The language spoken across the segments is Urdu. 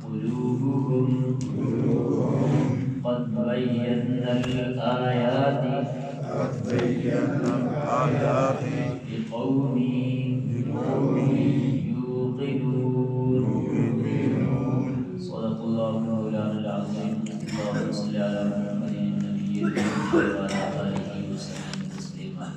قلوبهم قد بينا الآيات لقوم يوقنون. صدق الله مولانا العظيم. اللهم صل على محمد النبي وعلى آله وسلم تسليما.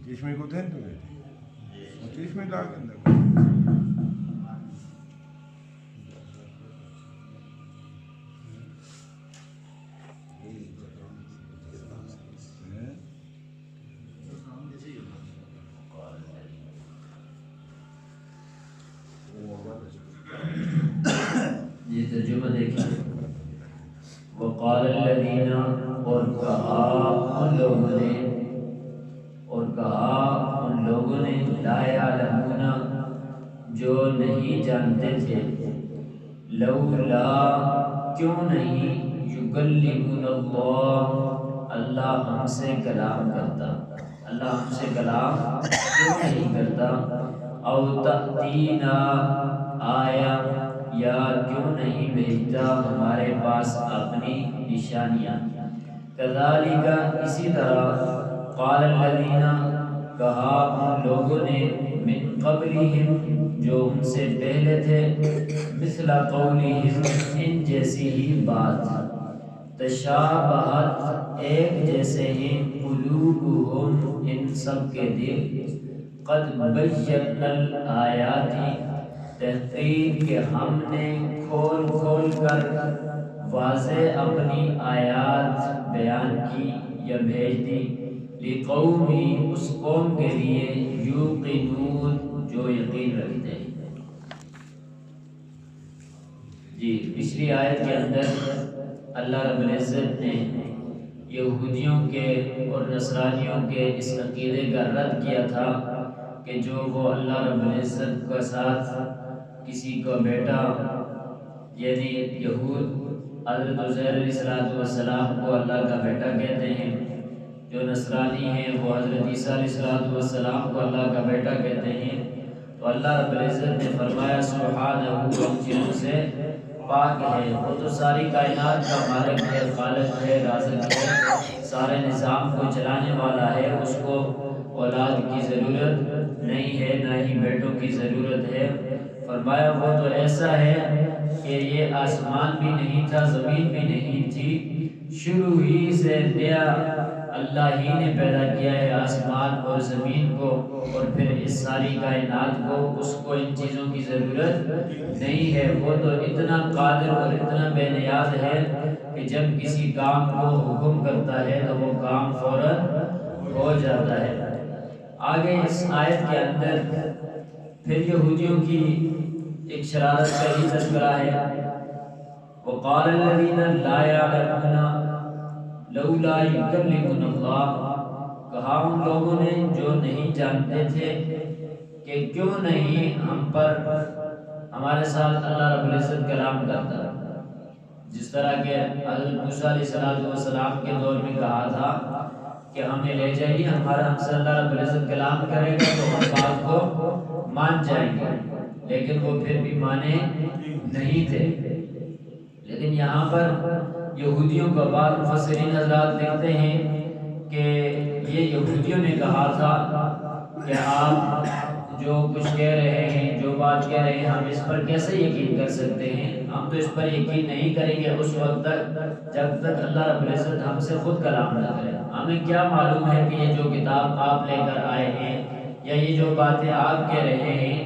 چشمے کو دیں تو چشمے لا کے اندر یہ ترجمہ دیکھیں. وقال الذین، اور کہا ان لوگوں نے لا یعلمون، جو نہیں جانتے تھے، لولا، کیوں نہیں، یکلمون اللہ ہم سے کلام کرتا، اللہ ہم سے کلام کیوں نہیں کرتا، او تأتینا آیا، یا کیوں نہیں بھیجتا ہمارے پاس اپنی نشانیاں. کذالک، اسی طرح، قال الذین، کہا ان لوگوں نے، من قبلہم، جو ان سے پہلے تھے، مثل قولہم، ان جیسی ہی بات، تشابہت، ایک جیسے ہیں، قلوبہم، ان سب کے دل، قد بینا الآیات، تحقیق کہ ہم نے کھول کھول کر واضح اپنی آیات بیان کی یا بھیج دی، لقوم، اس قوم کے لیے، یوقنون، جو یقین رکھتے ہیں. جی پچھلی آیت کے اندر اللہ رب العزت نے یہودیوں کے اور نصرانیوں کے اس عقیدے کا رد کیا تھا کہ جو وہ اللہ رب العزت کے ساتھ کسی کو بیٹا، یعنی یہود حضرت عزیر علیہ السلام کو اللہ کا بیٹا کہتے ہیں، جو نصرانی ہیں وہ حضرت عیسیٰ علیہ السلام کو اللہ کا بیٹا کہتے ہیں. تو اللہ رب العزت نے فرمایا سبحانہ، ان چیزوں سے پاک ہے، وہ تو ساری کائنات کا مالک ہے، خالق ہے، رازق ہے، سارے نظام کو چلانے والا ہے، اس کو اولاد کی ضرورت نہیں ہے، نہ ہی بیٹوں کی ضرورت ہے. فرمایا وہ تو ایسا ہے کہ یہ آسمان بھی نہیں تھا، زمین بھی نہیں تھی، شروع ہی سے نیا اللہ ہی نے پیدا کیا ہے آسمان اور زمین کو، اور پھر اس ساری کائنات کو، اس کو ان چیزوں کی ضرورت نہیں ہے. وہ تو اتنا قادر اور اتنا بے نیاز ہے کہ جب کسی کام کو حکم کرتا ہے تو وہ کام فوراً ہو جاتا ہے. آگے اس آیت کے اندر پھر یہودیوں کی ایک شرارت کا ہی تذکرہ ہے. وقال الذین لا یعلمون لولا یکلمنا اللہ، کہا ان لوگوں نے جو نہیں جانتے تھے کہ کیوں نہیں ہم پر، ہمارے ساتھ اللہ رب العزت کلام کرتا. جس طرح کہ حضرت موسیٰ علیہ السلام کے دور میں کہا تھا کہ ہمیں لے جائیے، ہمارا ہم سے اللہ رب العزت کلام کرے گا تو ہم بات کو مان جائیں گے، لیکن وہ پھر بھی مانے نہیں تھے. لیکن یہاں پر یہودیوں کا بعض مفسرین حضرات لکھتے ہیں کہ یہ یہودیوں نے کہا تھا کہ آپ جو کچھ کہہ رہے ہیں، جو بات کہہ رہے ہیں، ہم اس پر کیسے یقین کر سکتے ہیں؟ ہم تو اس پر یقین نہیں کریں گے اس وقت تک جب تک اللہ رب العزت ہم سے خود کلام نہ کرے. ہمیں کیا معلوم ہے کہ یہ جو کتاب آپ لے کر آئے ہیں، یا یہ جو باتیں آپ کہہ رہے ہیں،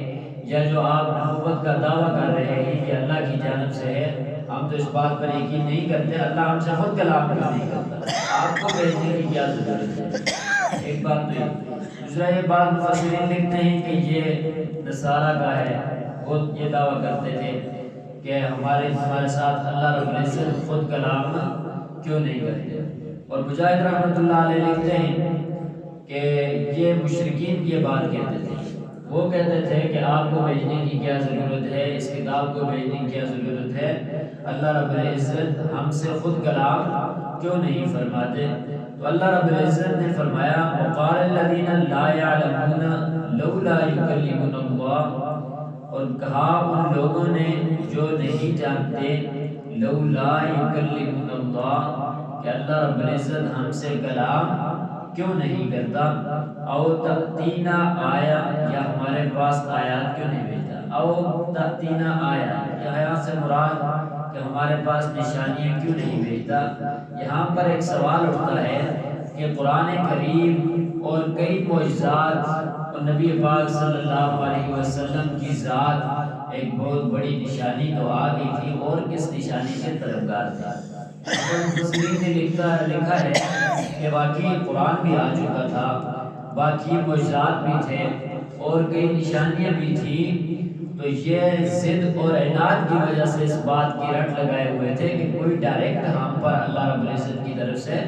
یا جو آپ نبوت کا دعویٰ کر رہے ہیں، یہ اللہ کی جانب سے ہے. ہم تو اس بات پر یقین نہیں کرتے، اللہ ہم سے خود کلام نہیں کرتا، آپ کو بھیجنے کی کیا ضرورت ہے؟ ایک بات تو یہ. دوسرا یہ بات مفسرین لکھتے ہیں کہ یہ نصارہ کا ہے، وہ یہ دعویٰ کرتے تھے کہ ہمارے ساتھ اللہ رب العزت خود کلام کیوں نہیں کرتے. اور مجاہد رحمۃ اللہ علیہ لکھتے ہیں کہ یہ مشرکین کی بات کہتے تھے، وہ کہتے تھے کہ آپ کو بھیجنے کی کیا ضرورت ہے، اس کتاب کو بھیجنے کی کیا ضرورت ہے، اللہ رب العزت ہم سے خود کلام کیوں نہیں فرماتے؟ تو اللہ رب العزت نے فرمایا وقال الذین لا یعلمون لولا یکلمنا اللہ، اور کہا ان لوگوں نے جو نہیں جانتے لولا یکلمنا اللہ، کہ اللہ رب العزت ہم سے کلام کیوں نہیں کرتا، او تأتینا آیا، یا ہمارے پاس آیات کیوں نہیں بھیجتا، او تأتینا آیا، یہاں سے مراد کہ ہمارے پاس نشانیاں کیوں نہیں بھیجتا۔ یہاں پر ایک سوال اٹھتا ہے کہ قرآن کریم اور کئی معجزات اور نبی پاک صلی اللہ علیہ وسلم کی ذات ایک بہت بڑی نشانی تو آ گئی تھی، اور کس نشانی کے طلبگار تھا؟ مفسرین نے لکھا ہے کہ واقعی قرآن بھی آ چکا تھا، باقی معجزات بھی تھے اور کئی نشانیاں بھی تھیں، تو یہ ضد اور عناد کی وجہ سے اس بات کی رٹ لگائے ہوئے تھے کہ کوئی ڈائریکٹ ہم پر اللہ رب العزت کی طرف سے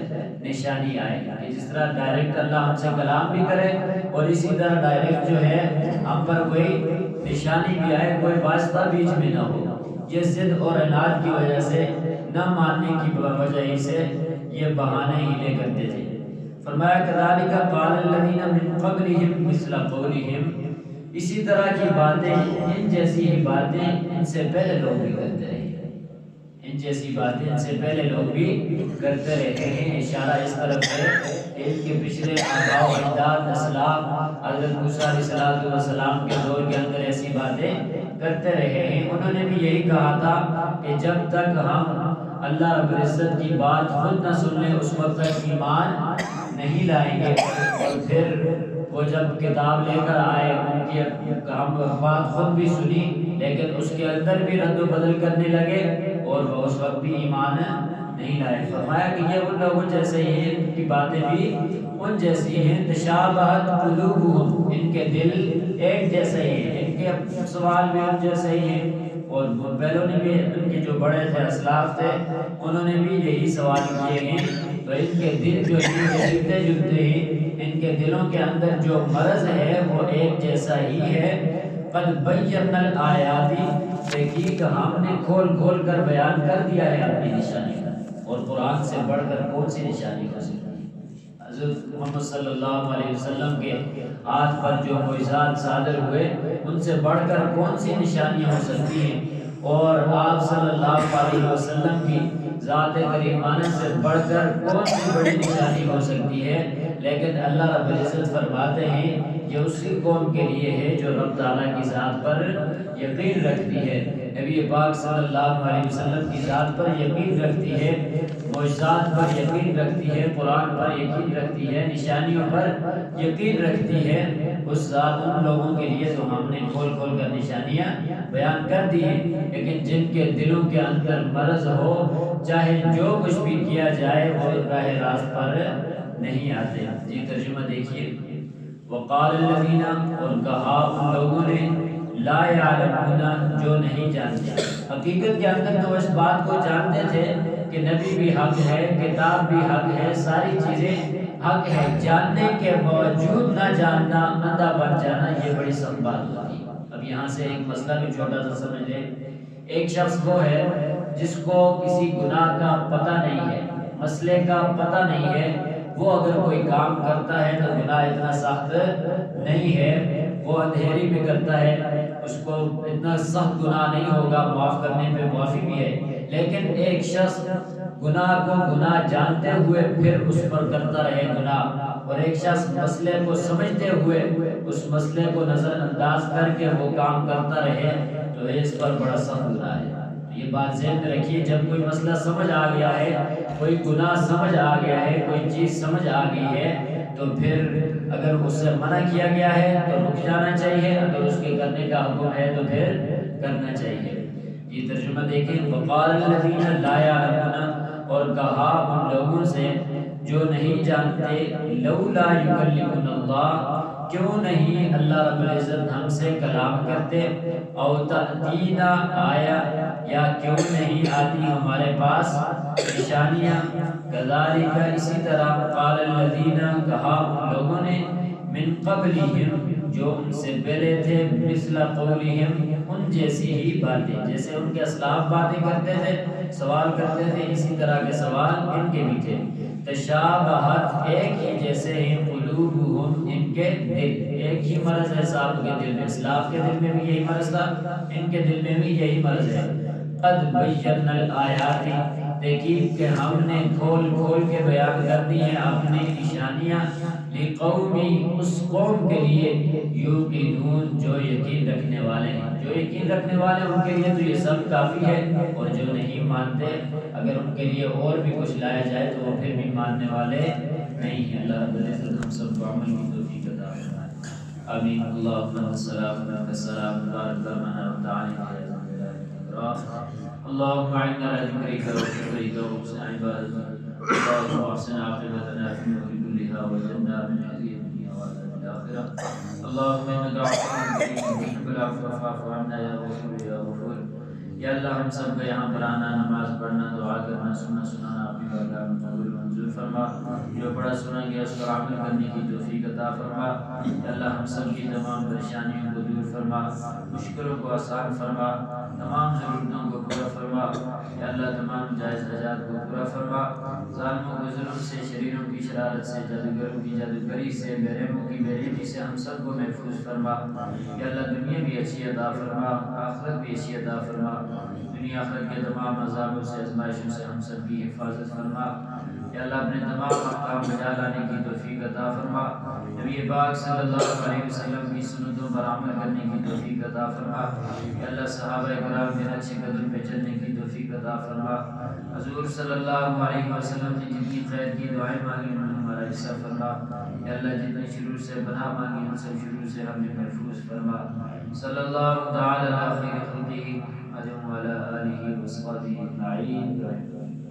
نشانی آئے کہ جس طرح ڈائریکٹ اللہ ہم سے کلام بھی کرے، اور اسی طرح ڈائریکٹ جو ہے ہم پر کوئی نشانی بھی آئے، کوئی واسطہ بیچ میں نہ ہو۔ یہ ضد اور عناد کی وجہ سے، نہ ماننے کی وجہ سے یہ بہانے ہی لے کرتے تھے۔ فرمایا کذالک قال الذین من قبلہم مثل قولہم، اسی طرح کی باتیں، ان جیسی ہی باتیں ان سے پہلے لوگ بھی کرتے رہے، ان جیسی باتیں ان سے پہلے لوگ بھی کرتے رہے ہیں۔ اشارہ اس طرف ہے کہ ان کے پچھلے آباء و اجداد اسلاف حضرت موسیٰ علیہ السلام کے دور کے اندر ایسی باتیں کرتے رہے ہیں۔ انہوں نے بھی یہی کہا تھا کہ جب تک ہم اللہ رب العزت کی بات خود نہ سن لیں اس وقت تک ایمان نہیں لائیں گے، اور پھر وہ جب کتاب لے کر آئے ان کی ہم بات خود بھی سنی لیکن اس کے اندر بھی رد و بدل کرنے لگے، اور وہ اس وقت بھی ایمان نہیں لائے۔ فرمایا کہ یہ ان لوگوں جیسے ہی ہیں، ان کی باتیں بھی ان جیسی ہیں، تشابہت قلوبہم، ان کے دل ایک جیسے ہی ہیں، ان کے سوال بھی ان جیسے ہی ہیں، اور پہلوں نے بھی ان کے جو بڑے تھے اسلاف تھے انہوں نے بھی یہی سوال کیے ہیں، تو ان کے دل جو ملتے جلتے ہیں، ان کے دلوں کے اندر جو مرض ہے وہ ایک جیسا ہی ہے۔ قد بینا الآیات، تحقیق ہم نے کھول کھول کر بیان کر دیا ہے اپنی نشانی کا، اور قرآن سے بڑھ کر کون سی نشانی ہو سکتی ہے؟ حضرت محمد صلی اللہ علیہ وسلم کے ہاتھ پر جو معجزات صادر ہوئے ان سے بڑھ کر کون سی نشانیاں ہو سکتی ہیں، اور آپ صلی اللہ علیہ وسلم کی ذات کریمانہ سے بڑھ کر کون سی بڑی نشانی ہو سکتی ہے؟ لیکن اللہ رب العزت فرماتے ہیں یہ اسی قوم کے لیے ہے جو رب تعالیٰ کی ذات پر یقین رکھتی ہے، نبی پاک صلی اللہ علیہ وسلم کی ذات پر یقین رکھتی ہے، معجزات پر یقین رکھتی ہے، قرآن پر یقین رکھتی ہے، نشانیوں پر یقین رکھتی ہے، اس ذات ان لوگوں کے لیے تو ہم نے کھول کھول کر نشانیاں بیان کر دی ہیں۔ لیکن جن کے دلوں کے اندر مرض ہو، چاہے جو کچھ بھی کیا جائے وہ راہ راست پر نہیں آتے۔ جی ترجمہ دیکھیے، وقال الذین، اور کہا ان لوگوں نے، لا یعلمون، جو نہیں جانتے۔ حقیقت کے اندر تو اس بات کو جانتے تھے کہ نبی بھی حق ہے، کتاب بھی حق ہے، ساری چیزیں حق ہے، جاننے کے باوجود نہ جاننا، اندھا بن جانا، یہ بڑی سخت بات ہوتی ہے۔ اب یہاں سے ایک مسئلہ بھی چھوٹا سا سمجھ لیں، ایک شخص وہ ہے جس کو کسی گناہ کا پتہ نہیں ہے، مسئلے کا پتہ نہیں ہے، وہ اگر کوئی کام کرتا ہے تو گناہ اتنا سخت نہیں ہے، وہ اندھیری بھی کرتا ہے اس کو اتنا سخت گناہ نہیں ہوگا، معاف کرنے پہ معافی بھی ہے۔ لیکن ایک شخص گناہ کو گناہ جانتے ہوئے پھر اس پر کرتا رہے گناہ، اور ایک شخص مسئلے کو سمجھتے ہوئے اس مسئلے کو نظر انداز کر کے وہ کام کرتا رہے، تو اس پر بڑا سخت گناہ ہے۔ یہ بات ذہن میں رکھیے، جب کوئی مسئلہ سمجھ آ گیا ہے، کوئی گناہ سمجھ آ گیا ہے، کوئی چیز سمجھ آ گئی ہے، تو پھر اگر اس سے منع کیا گیا ہے تو رک جانا چاہیے، اگر اس کے کرنے کا حکم ہے تو پھر کرنا چاہیے۔ یہ ترجمہ دیکھیں، وقال الذین لا یعلمون، اور کہا ان لوگوں سے جو نہیں جانتے، لولا یکلمنا اللہ، کیوں نہیں اللہ رب العزت ہم سے کلام کرتے، او تأتینا آیا، یا کیوں نہیں آتی ہمارے پاس نشانیاں، کذالک اسی طرح قال الذین کہا ان لوگوں نے، من قبلہم جو ان سے پہلے تھے، مثل قولہم ان جیسی ہی باتیں، جیسے ان کے اسلاف باتیں کرتے تھے، سوال کرتے تھے، اسی طرح کے سوال ان کے بھی تھے، تشابہت ایک ہی جیسے ہیں، قلوبہم ان کے دل، ایک ہی مرض ہے صاحب کے دل میں، اسلاف کے دل میں بھی یہی مرض تھا، ان کے دل میں بھی یہی مرض ہے۔ قد بینا الآیات، دیکھیے کہ ہم نے کھول کھول کے بیان کر دی ہیں اپنی نشانیاں، لقومی اس قوم کے لیے، یوقنون جو یقین رکھنے والے ہیں، جو یقین رکھنے والے ان کے لیے تو یہ سب کافی ہے، اور جو نہیں مانتے اگر ان کے لیے اور بھی کچھ لایا جائے تو وہ پھر بھی ماننے والے نہیں ہیں۔ اللہ رب العزت ہم سب کو عمل کی توفیق عطا فرمائے، آمین۔ اللہم السلام والسلام بارک رحمنا وتعالی اللهم اعنا على ذكرك وشكرك وحسن عبادتك، اللهم احسن عاقبتنا في الامور كلها واجعلنا من خزي الدنيا وعذاب الاخره، اللهم انك عفو كريم تحب العفو فاعف عنا يا غفور يا غفور۔ یا اللہ ہم سب کو یہاں پر آنا، نماز پڑھنا، دعا کرنا، سننا سنانا اپنی بارگاہ میں قبول منظور فرما، جو پڑھا سنا گیا اس پر عمل کرنے کی توفیق عطا فرما، یا اللہ ہم سب کی تمام پریشانیوں کو دور فرما، مشکلوں کو آسان فرما، تمام ضرورتوں کو پورا فرما، یا اللہ تمام جائز حاجات کو پورا فرما، ظالموں کے ظلم سے، شریروں کی شرارت سے، جادوگروں کی جادوگری سے، بے رحموں کی بے رحمی سے ہم سب کو محفوظ فرما، یا اللہ دنیا بھی اچھی عطا فرما، آخرت بھی اچھی عطا فرما، دنیا آخرت کے تمام عذابوں سے، آزمائشوں سے ہم سب کی حفاظت فرما، یا اللہ اپنے تمام احکام بجا لانے کی توفیق عطا فرما، نبی پاک صلی اللہ علیہ وسلم کی سنتوں پر عمل کرنے کی توفیق عطا فرما، یا اللہ صحابہ کرام کے اچھے قدم پہ چلنے کی توفیق عطا فرما، حضور صلی اللہ علیہ وسلم نے جتنی خیر کی دعائیں مانگی انہوں نے ہمارا حصہ فرما، یا اللہ جتنے شرور سے پناہ مانگی ان سب شرور سے ہمیں محفوظ فرما، صلی اللہ تعالی علی خیر خلقہ محمد وعلی آلہ وصحبہ اجمعین۔